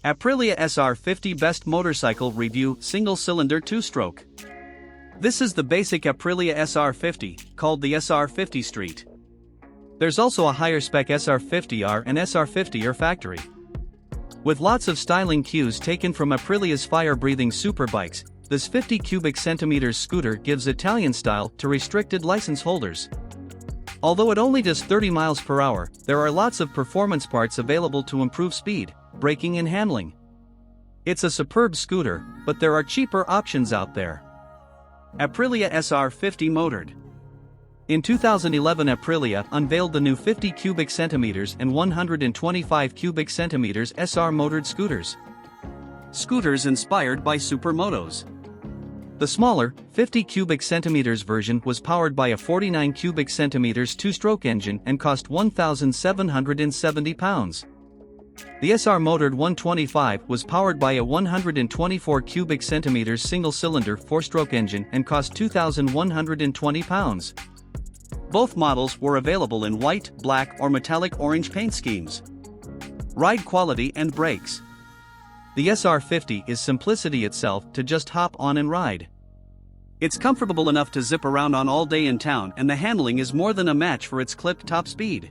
Aprilia SR50 Best Motorcycle Review Single-Cylinder 2-Stroke. This is the basic Aprilia SR50, called the SR50 Street. There's also a higher spec SR50R and SR50R factory. With lots of styling cues taken from Aprilia's fire-breathing superbikes, this 50 cubic centimeters scooter gives Italian style to restricted license holders. Although it only does 30 miles per hour, there are lots of performance parts available to improve speed, braking and handling. It's a superb scooter, but there are cheaper options out there. Aprilia SR50 motored. In 2011, Aprilia unveiled the new 50 cubic centimeters and 125 cubic centimeters SR motored scooters. Scooters inspired by supermotos. The smaller, 50 cubic centimeters version was powered by a 49 cubic centimeters two-stroke engine and cost £1,770. The SR motored 125 was powered by a 124 cubic centimeters single-cylinder four-stroke engine and cost £2,120. Both models were available in white, black or metallic orange paint schemes. Ride quality and brakes. The SR50 is simplicity itself to just hop on and ride. It's comfortable enough to zip around on all day in town, and the handling is more than a match for its clipped top speed.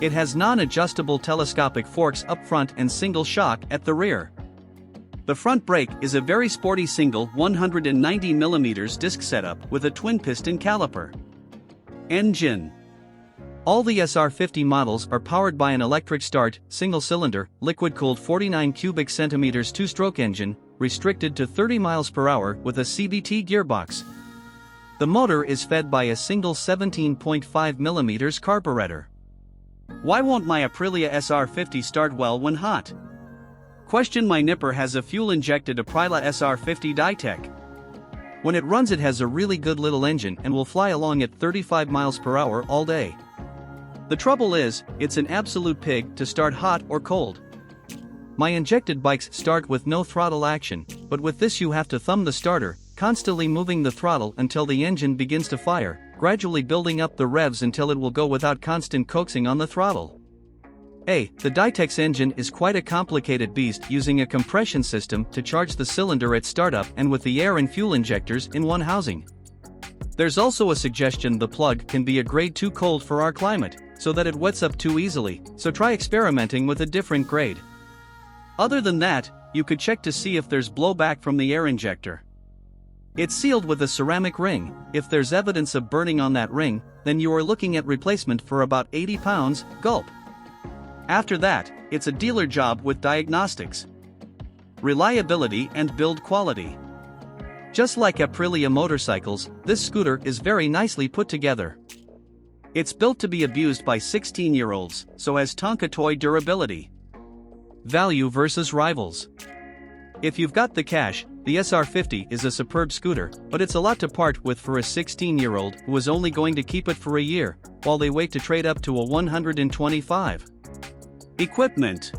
It has non-adjustable telescopic forks up front and single shock at the rear. The front brake is a very sporty single 190mm disc setup with a twin-piston caliper. Engine. All the SR50 models are powered by an electric start, single-cylinder, liquid-cooled 49 cubic centimeters two-stroke engine, restricted to 30 miles per hour with a CVT gearbox. The motor is fed by a single 17.5mm carburetor. Why won't my Aprilia SR50 start well when hot? Question: my nipper has a fuel-injected Aprilia SR50 Ditec. When it runs, it has a really good little engine and will fly along at 35 miles per hour all day. The trouble is, it's an absolute pig to start hot or cold. My injected bikes start with no throttle action, but with this you have to thumb the starter, constantly moving the throttle until the engine begins to fire, gradually building up the revs until it will go without constant coaxing on the throttle. The Ditec's engine is quite a complicated beast, using a compression system to charge the cylinder at startup and with the air and fuel injectors in one housing. There's also a suggestion the plug can be a grade too cold for our climate, so that it wets up too easily, so try experimenting with a different grade. Other than that, you could check to see if there's blowback from the air injector. It's sealed with a ceramic ring. If there's evidence of burning on that ring, then you are looking at replacement for about £80, gulp. After that, it's a dealer job with diagnostics. Reliability and build quality. Just like Aprilia motorcycles, this scooter is very nicely put together. It's built to be abused by 16-year-olds, so has Tonka toy durability. Value versus rivals. If you've got the cash, the SR50 is a superb scooter, but it's a lot to part with for a 16-year-old who is only going to keep it for a year, while they wait to trade up to a 125. Equipment.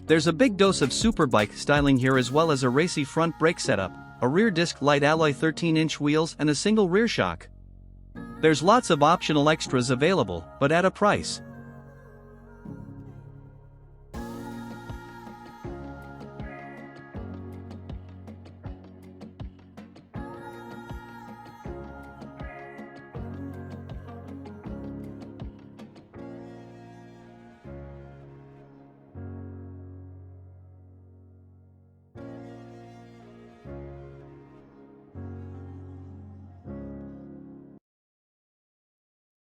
There's a big dose of superbike styling here, as well as a racy front brake setup, a rear disc light alloy 13-inch wheels and a single rear shock. There's lots of optional extras available, but at a price.